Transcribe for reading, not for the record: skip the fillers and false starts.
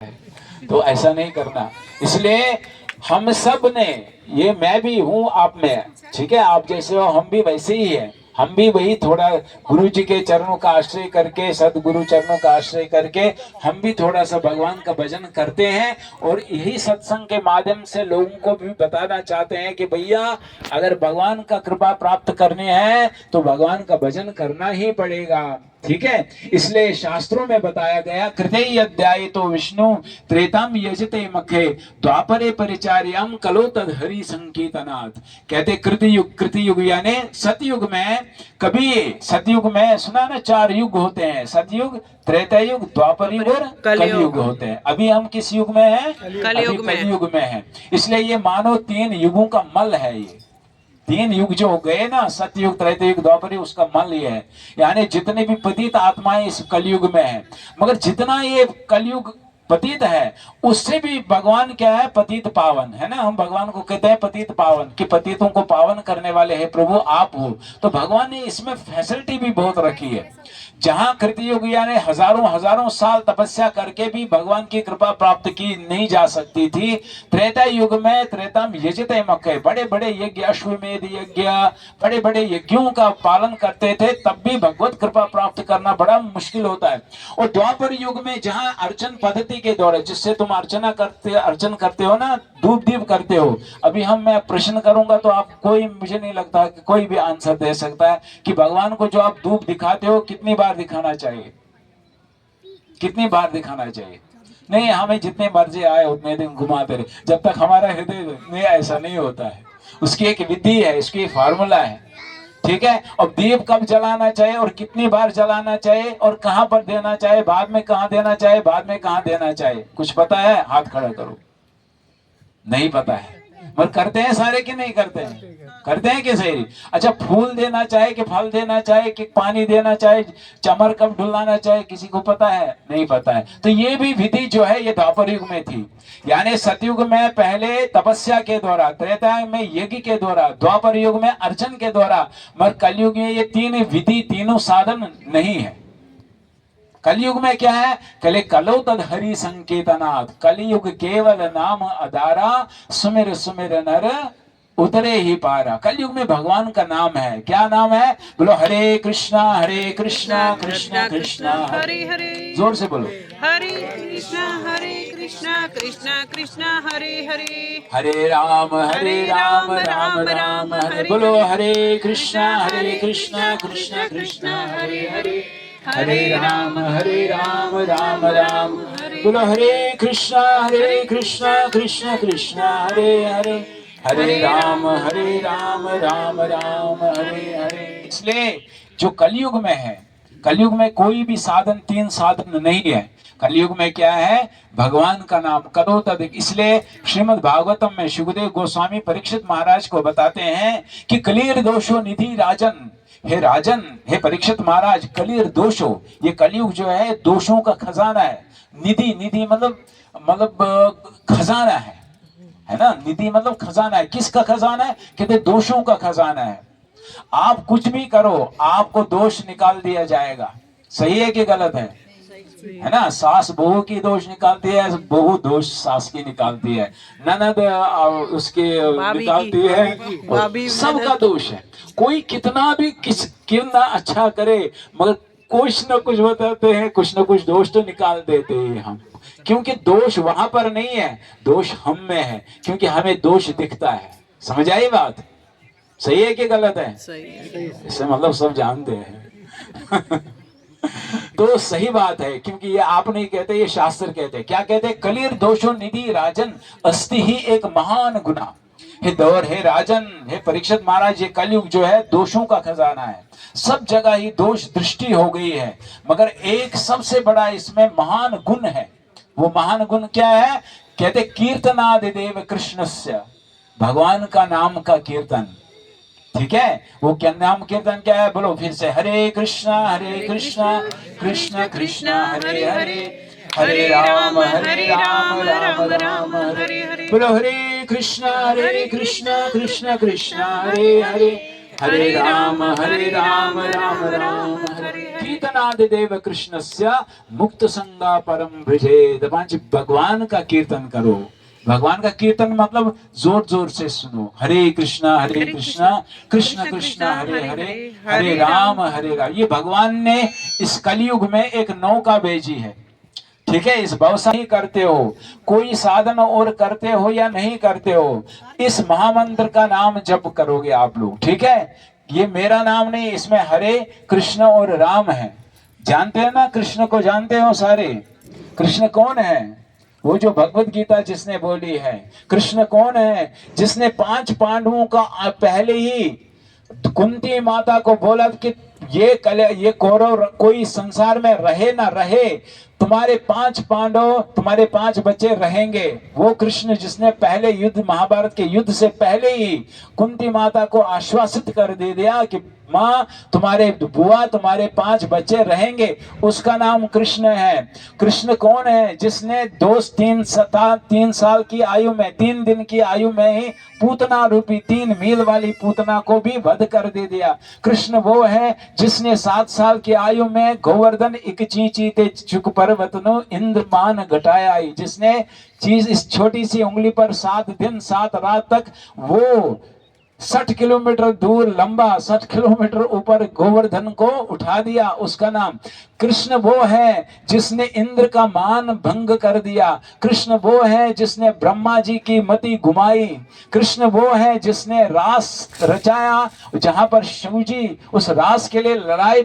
तो ऐसा नहीं करना। इसलिए हम सब ने, ये मैं भी हूं आप में, ठीक है, आप जैसे हो हम भी वैसे ही है। हम भी वही थोड़ा गुरु जी के चरणों का आश्रय करके, सदगुरु चरणों का आश्रय करके हम भी थोड़ा सा भगवान का भजन करते हैं। और यही सत्संग के माध्यम से लोगों को भी बताना चाहते हैं कि भैया अगर भगवान का कृपा प्राप्त करनी है तो भगवान का भजन करना ही पड़ेगा, ठीक है। इसलिए शास्त्रों में बताया गया, कृते अध्याय तो विष्णु त्रेताम यजते मखे द्वापरे परिचार्यम कलो तद हरि संकीर्तनात्। कहते कृतयुग यानी सतयुग में, कभी सतयुग में सुना ना, 4 युग होते हैं, सतयुग, त्रेता युग, द्वापर युग और कलयुग होते हैं। अभी हम किस युग में हैं? कलयुग में है। इसलिए ये मानो 3 युगों का मल है। ये 3 युग जो गए ना, सतयुग, त्रेतायुग, द्वापर युग, उसका मल ये है। यानी जितने भी पतित आत्माएं इस कलयुग में है, मगर जितना ये कलयुग पतित है उससे भी भगवान क्या है, पतित पावन है ना। हम भगवान को कहते हैं पतित पावन, कि पतितों को पावन करने वाले है प्रभु आप हो। तो भगवान ने इसमें फैसिलिटी भी बहुत रखी है। जहां कृतयुग यानी हजारों हजारों साल तपस्या करके भी भगवान की कृपा प्राप्त की नहीं जा सकती थी, त्रेता युग में त्रेताम यजते मक्के, बड़े बड़े यज्ञ, अश्वमेध यज्ञ, बड़े बड़े यज्ञों का पालन करते थे, तब भी भगवत कृपा प्राप्त करना बड़ा मुश्किल होता है। और द्वापर युग में जहां अर्चन पद्धति के द्वारा, जिससे तुम अर्चन करते हो ना, धूप दीप करते हो। अभी मैं प्रश्न करूंगा तो आप कोई, मुझे नहीं लगता कि कोई भी आंसर दे सकता है कि भगवान को जो आप धूप दिखाते हो कितनी बार दिखाना चाहिए, कितनी बार दिखाना चाहिए? नहीं, हमें जितने मर्जी आए उतने दिन घुमाते रहे, जब तक हमारा हृदय नहीं, ऐसा नहीं होता है। उसकी एक विधि है, उसकी एक फार्मूला है, ठीक है। और दीप कब जलाना चाहिए और कितनी बार जलाना चाहिए और कहां पर देना चाहिए, बाद में कहां देना चाहिए, बाद में कहां देना चाहिए, कुछ पता है? हाथ खड़ा करो। नहीं पता है, मगर करते हैं सारे कि नहीं करते हैं? करते हैं कि सही? अच्छा, फूल देना चाहे कि फल देना चाहे कि पानी देना चाहे, चमर कब ढुलाना चाहे, किसी को पता है? नहीं पता है। तो ये भी विधि जो है ये द्वापर युग में थी। यानी सतयुग में पहले तपस्या के द्वारा, त्रेता में यज्ञ के द्वारा, द्वापर युग में अर्चन के द्वारा, मगर कलयुग में ये 3 विधि, तीनों साधन नहीं है। कलयुग में क्या है? कले कलो तद हरि संकेतनाथ, कलयुग केवल नाम आधारा, सुमिर सुमिर नर उतरे ही पारा। कलयुग में भगवान का नाम है। क्या नाम है? बोलो हरे कृष्णा कृष्णा कृष्णा हरे हरे। जोर से बोलो, हरे कृष्णा कृष्णा कृष्णा हरे हरे, हरे राम राम राम हरे। बोलो हरे कृष्णा कृष्णा कृष्णा हरे हरे, हरे राम राम राम। बोलो हरे कृष्णा कृष्णा कृष्णा हरे हरे, हरे राम राम राम हरे हरे। इसलिए जो कलयुग में है, कलयुग में कोई भी साधन, 3 साधन नहीं है। कलयुग में क्या है? भगवान का नाम करो तद। इसलिए श्रीमद् भागवतम में सुखदेव गोस्वामी परीक्षित महाराज को बताते हैं कि कलीर दोषो निधि राजन, हे राजन, हे परीक्षित महाराज, कलीर दोषो, ये कलयुग जो है दोषों का खजाना है। निधि, निधि मतलब खजाना है ना। निधि मतलब खजाना है। किसका खजाना है? कहते दोषों का खजाना है। आप कुछ भी करो, आपको दोष निकाल दिया जाएगा। सही है कि गलत है ना? सास बहू की दोष निकालती है, बहू दोष सास की निकालती है, ननद उसकी निकालती है, सबका दोष है। कोई कितना भी कितना अच्छा करे, मगर कुछ न कुछ बताते हैं, कुछ न कुछ दोष तो निकाल देते हैं हम। क्योंकि दोष वहां पर नहीं है, दोष हम में है, क्योंकि हमें दोष दिखता है। समझ आई बात? सही है कि गलत है? इससे मतलब सब जानते हैं। तो सही बात है, क्योंकि ये आप नहीं कहते, ये शास्त्र कहते हैं। क्या कहते हैं? कलीर दोषो निधि राजन अस्ति ही एक महान गुना। हे दौर, हे राजन, हे परीक्षित महाराज, ये कलयुग जो है दोषों का खजाना है। सब जगह ही दोष दृष्टि हो गई है, मगर एक सबसे बड़ा इसमें महान गुण है। वो महान गुण क्या है? कहते कीर्तनादि देव कृष्णस्य, भगवान का नाम का कीर्तन, ठीक है। वो क्या नाम कीर्तन क्या है? बोलो फिर से, हरे कृष्णा कृष्ण कृष्ण हरे हरे, हरे राम राम राम हरे हरे। बोलो हरे कृष्णा कृष्ण कृष्ण हरे हरे, हरे राम राम राम हरे कीर्तनाद देव कृष्णस्य मुक्त संगा परम भजेद। भगवान का कीर्तन करो। भगवान का कीर्तन मतलब जोर जोर से सुनो। हरे कृष्णा कृष्ण कृष्ण हरे हरे, हरे राम। ये भगवान ने इस कलयुग में एक नौका भेजी है। ठीक है, इस भवसा ही करते हो, कोई साधन और करते हो या नहीं करते हो, इस महामंत्र का नाम जप करोगे आप लोग। ठीक है, ये मेरा नाम नहीं, इसमें हरे कृष्ण और राम है। जानते हैं ना, कृष्ण को जानते हो सारे? कृष्ण कौन है? वो जो भगवत गीता जिसने बोली है। कृष्ण कौन है? जिसने 5 पांडवों का पहले ही कुंती माता को बोला कि ये कौरव कोई संसार में रहे ना रहे, तुम्हारे 5 पांडव, तुम्हारे 5 बच्चे रहेंगे। वो कृष्ण जिसने पहले युद्ध, महाभारत के युद्ध से पहले ही कुंती माता को आश्वासित कर दे दिया कि माँ तुम्हारे बुआ, तुम्हारे 5 बच्चे रहेंगे, उसका नाम कृष्ण है। कृष्ण कौन है? जिसने 3 साल की आयु में, 3 दिन की आयु में ही पूतना रूपी 3 मील वाली पूतना को भी वध कर दे दिया। कृष्ण वो है जिसने 7 साल की आयु में गोवर्धन एक चींची ते चुक पर्वतनु इंद्र मान घटाया, जिसने चीज इस छोटी सी उंगली पर 7 दिन 7 रात तक वो 60 किलोमीटर दूर लंबा, 60 किलोमीटर ऊपर गोवर्धन को उठा दिया, उसका नाम कृष्ण। वो है जिसने इंद्र का मान भंग कर दिया। कृष्ण वो है जिसने ब्रह्मा जी की मति घुमाई। कृष्ण वो है जिसने रास रचाया, जहां पर शिव जी उस रास के लिए लड़ाई